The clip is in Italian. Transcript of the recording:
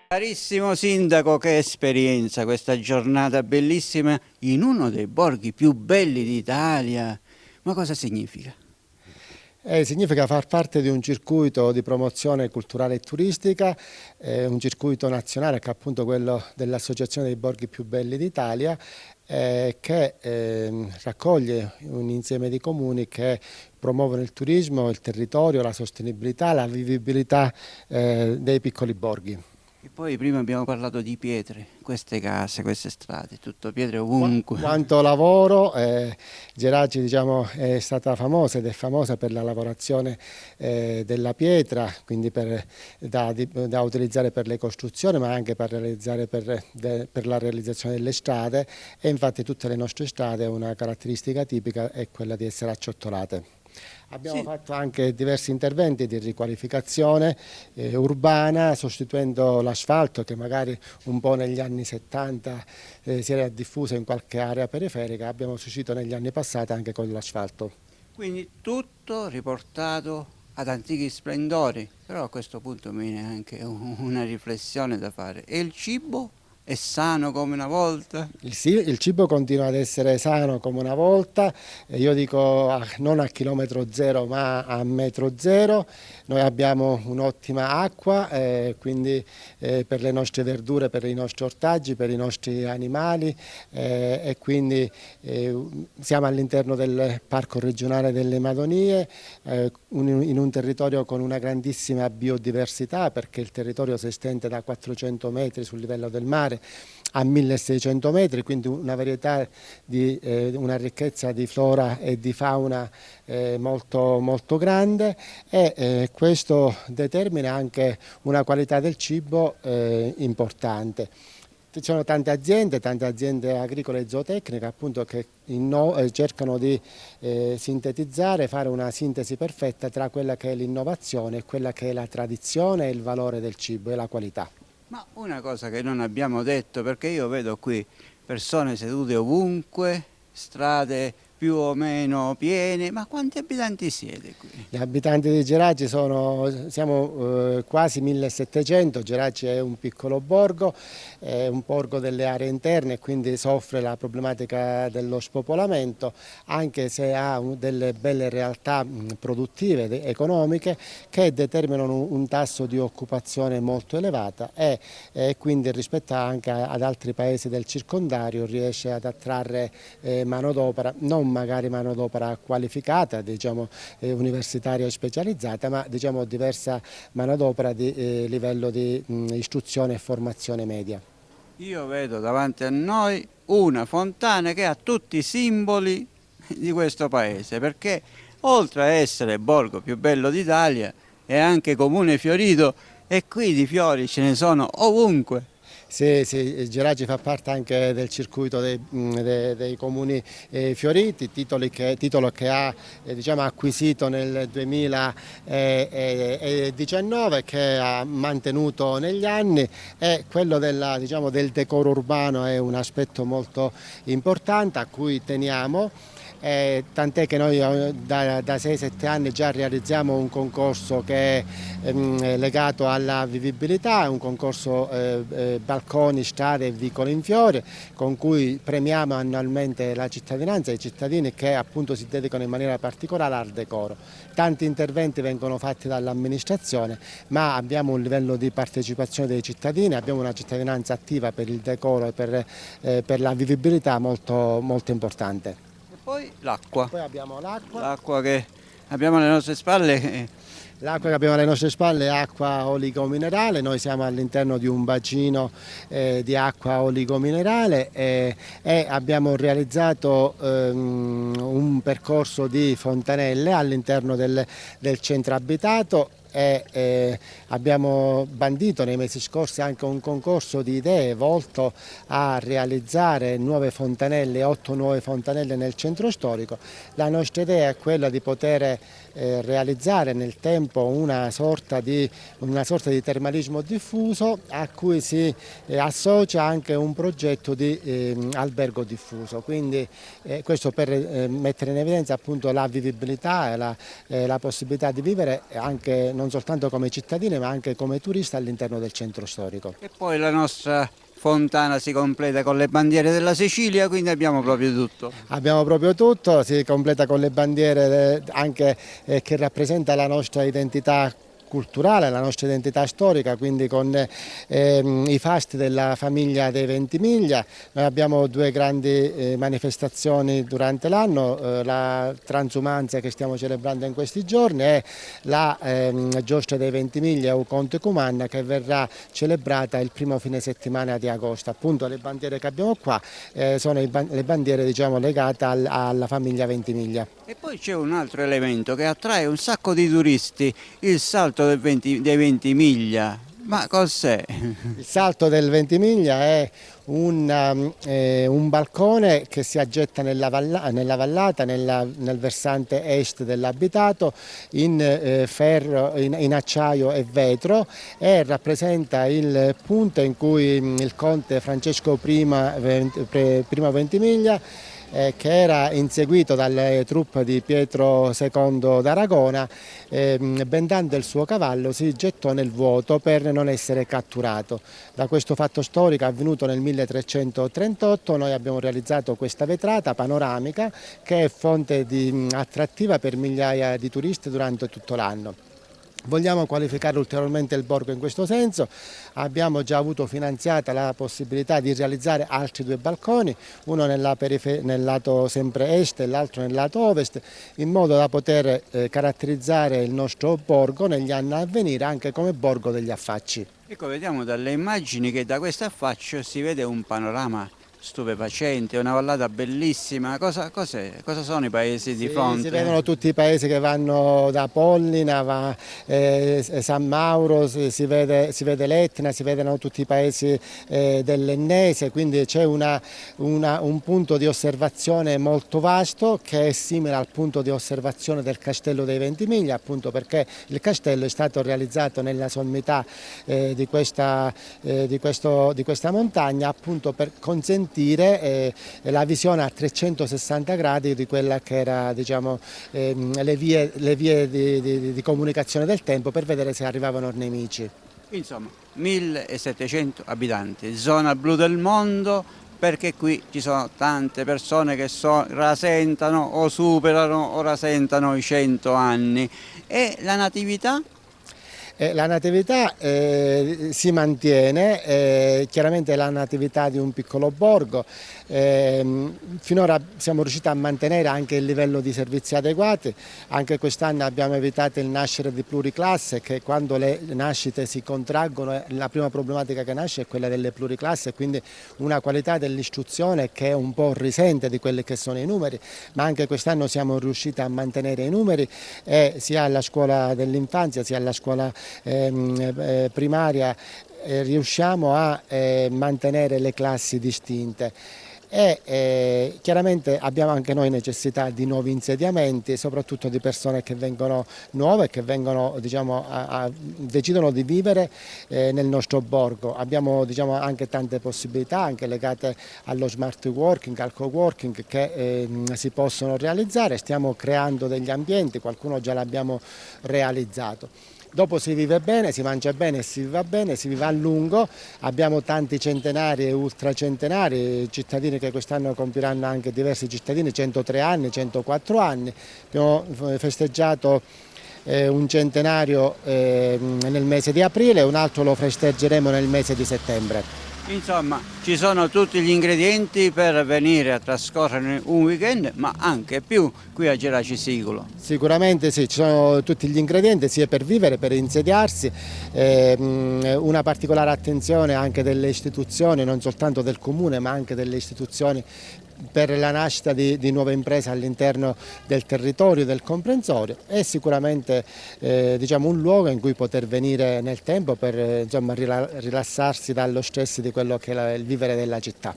Carissimo sindaco, che esperienza questa giornata bellissima in uno dei borghi più belli d'Italia. Ma cosa significa? Significa far parte di un circuito di promozione culturale e turistica, un circuito nazionale che è appunto quello dell'Associazione dei Borghi Più Belli d'Italia, che raccoglie un insieme di comuni che promuovono il turismo, il territorio, la sostenibilità, la vivibilità dei piccoli borghi. E poi prima abbiamo parlato di pietre, queste case, queste strade, tutto pietre ovunque. Quanto lavoro, Geraci diciamo, è stata famosa ed è famosa per la lavorazione della pietra, quindi da utilizzare per le costruzioni, ma anche per la realizzazione delle strade, e infatti tutte le nostre strade, una caratteristica tipica è quella di essere acciottolate. Abbiamo fatto anche diversi interventi di riqualificazione urbana, sostituendo l'asfalto che magari un po' negli anni 70 si era diffuso in qualche area periferica, abbiamo sostituito negli anni passati anche con l'asfalto. Quindi tutto riportato ad antichi splendori, però a questo punto mi viene anche una riflessione da fare. E il cibo è sano come una volta? Il cibo continua ad essere sano come una volta, io dico non a chilometro zero ma a metro zero. Noi abbiamo un'ottima acqua, quindi per le nostre verdure, per i nostri ortaggi, per i nostri animali, e quindi siamo all'interno del Parco regionale delle Madonie, in un territorio con una grandissima biodiversità, perché il territorio si estende da 400 metri sul livello del mare a 1600 metri, quindi una varietà una ricchezza di flora e di fauna molto, molto grande, e questo determina anche una qualità del cibo importante. Ci sono tante aziende agricole e zootecniche appunto che cercano di sintetizzare, fare una sintesi perfetta tra quella che è l'innovazione e quella che è la tradizione e il valore del cibo e la qualità. Ma una cosa che non abbiamo detto, perché io vedo qui persone sedute ovunque, strade più o meno piene, ma quanti abitanti siete qui? Gli abitanti di Geraci siamo quasi 1700, Geraci è un piccolo borgo, è un borgo delle aree interne e quindi soffre la problematica dello spopolamento, anche se ha delle belle realtà produttive, economiche, che determinano un tasso di occupazione molto elevata e quindi rispetto anche ad altri paesi del circondario riesce ad attrarre manodopera, non magari manodopera qualificata, diciamo universitaria specializzata, ma diciamo diversa manodopera di livello di istruzione e formazione media. Io vedo davanti a noi una fontana che ha tutti i simboli di questo paese, perché oltre a essere il borgo più bello d'Italia è anche comune fiorito e qui di fiori ce ne sono ovunque. Sì, Geraci fa parte anche del circuito dei comuni fioriti, titolo che ha diciamo, acquisito nel 2019, che ha mantenuto negli anni, e quello diciamo, del decoro urbano è un aspetto molto importante a cui teniamo. Tant'è che noi da 6-7 anni già realizziamo un concorso che è legato alla vivibilità, è un concorso balconi, strade e vicoli in fiore, con cui premiamo annualmente la cittadinanza, i cittadini che appunto si dedicano in maniera particolare al decoro. Tanti interventi vengono fatti dall'amministrazione, ma abbiamo un livello di partecipazione dei cittadini, abbiamo una cittadinanza attiva per il decoro e per la vivibilità molto, molto importante. Poi l'acqua. Poi abbiamo l'acqua. L'acqua che abbiamo alle nostre spalle. L'acqua che abbiamo alle nostre spalle è acqua oligominerale, noi siamo all'interno di un bacino di acqua oligominerale e abbiamo realizzato un percorso di fontanelle all'interno del centro abitato. Abbiamo bandito nei mesi scorsi anche un concorso di idee volto a realizzare nuove fontanelle, 8 nuove fontanelle nel centro storico. La nostra idea è quella di poter realizzare nel tempo una sorta di termalismo diffuso a cui si associa anche un progetto di albergo diffuso, quindi questo per mettere in evidenza appunto la vivibilità e la possibilità di vivere anche non non soltanto come cittadini ma anche come turisti all'interno del centro storico. E poi la nostra fontana si completa con le bandiere della Sicilia, quindi abbiamo proprio tutto. Abbiamo proprio tutto, si completa con le bandiere anche che rappresenta la nostra identità culturale, la nostra identità storica, quindi con i fasti della famiglia dei Ventimiglia. Noi abbiamo due grandi manifestazioni durante l'anno, la transumanza che stiamo celebrando in questi giorni e la giostra dei Ventimiglia o Conte Cumanna che verrà celebrata il primo fine settimana di agosto. Appunto le bandiere che abbiamo qua sono le bandiere diciamo, legate alla famiglia Ventimiglia. E poi c'è un altro elemento che attrae un sacco di turisti, il salto dei Ventimiglia. Ma cos'è? Il salto del Ventimiglia è un balcone che si aggetta nella vallata, nel versante est dell'abitato, in ferro, in acciaio e vetro e rappresenta il punto in cui il conte Francesco I Ventimiglia che era inseguito dalle truppe di Pietro II d'Aragona, bendando il suo cavallo si gettò nel vuoto per non essere catturato. Da questo fatto storico avvenuto nel 1338 noi abbiamo realizzato questa vetrata panoramica che è fonte attrattiva per migliaia di turisti durante tutto l'anno. Vogliamo qualificare ulteriormente il borgo in questo senso, abbiamo già avuto finanziata la possibilità di realizzare altri due balconi, uno nel lato sempre est e l'altro nel lato ovest, in modo da poter caratterizzare il nostro borgo negli anni a venire anche come borgo degli affacci. Ecco, vediamo dalle immagini che da questo affaccio si vede un panorama stupefacente, una vallata bellissima. Cosa sono i paesi di fronte? Si vedono tutti i paesi che vanno da Pollina, San Mauro, si vede l'Etna, si vedono tutti i paesi dell'Ennese, quindi c'è un punto di osservazione molto vasto che è simile al punto di osservazione del Castello dei Ventimiglia, appunto perché il castello è stato realizzato nella sommità di questa montagna, appunto per consentire la visione a 360 gradi di quella che era diciamo, le vie di comunicazione del tempo per vedere se arrivavano nemici. Insomma, 1700 abitanti, zona blu del mondo, perché qui ci sono tante persone che rasentano o superano o rasentano i 100 anni. E la natività? La natività si mantiene, chiaramente è la natività di un piccolo borgo, finora siamo riusciti a mantenere anche il livello di servizi adeguati, anche quest'anno abbiamo evitato il nascere di pluriclasse che quando le nascite si contraggono la prima problematica che nasce è quella delle pluriclasse, quindi una qualità dell'istruzione che un po' risente di quelli che sono i numeri, ma anche quest'anno siamo riusciti a mantenere i numeri sia alla scuola dell'infanzia sia alla scuola primaria riusciamo a mantenere le classi distinte e chiaramente abbiamo anche noi necessità di nuovi insediamenti, soprattutto di persone che vengono nuove, che vengono, diciamo, decidono di vivere nel nostro borgo. Abbiamo diciamo, anche tante possibilità anche legate allo smart working, al co-working che si possono realizzare, stiamo creando degli ambienti, qualcuno già l'abbiamo realizzato. Dopo si vive bene, si mangia bene, si vive bene, si vive a lungo, abbiamo tanti centenari e ultracentenari, cittadini che quest'anno compiranno anche diversi cittadini, 103 anni, 104 anni, abbiamo festeggiato un centenario nel mese di aprile e un altro lo festeggeremo nel mese di settembre. Insomma, ci sono tutti gli ingredienti per venire a trascorrere un weekend, ma anche più qui a Geraci Siculo. Sicuramente sì, ci sono tutti gli ingredienti sia per vivere, per insediarsi, una particolare attenzione anche delle istituzioni, non soltanto del comune ma anche delle istituzioni per la nascita di nuove imprese all'interno del territorio, del comprensorio e sicuramente diciamo, un luogo in cui poter venire nel tempo per insomma, rilassarsi dallo stress di quello che è il vivere della città.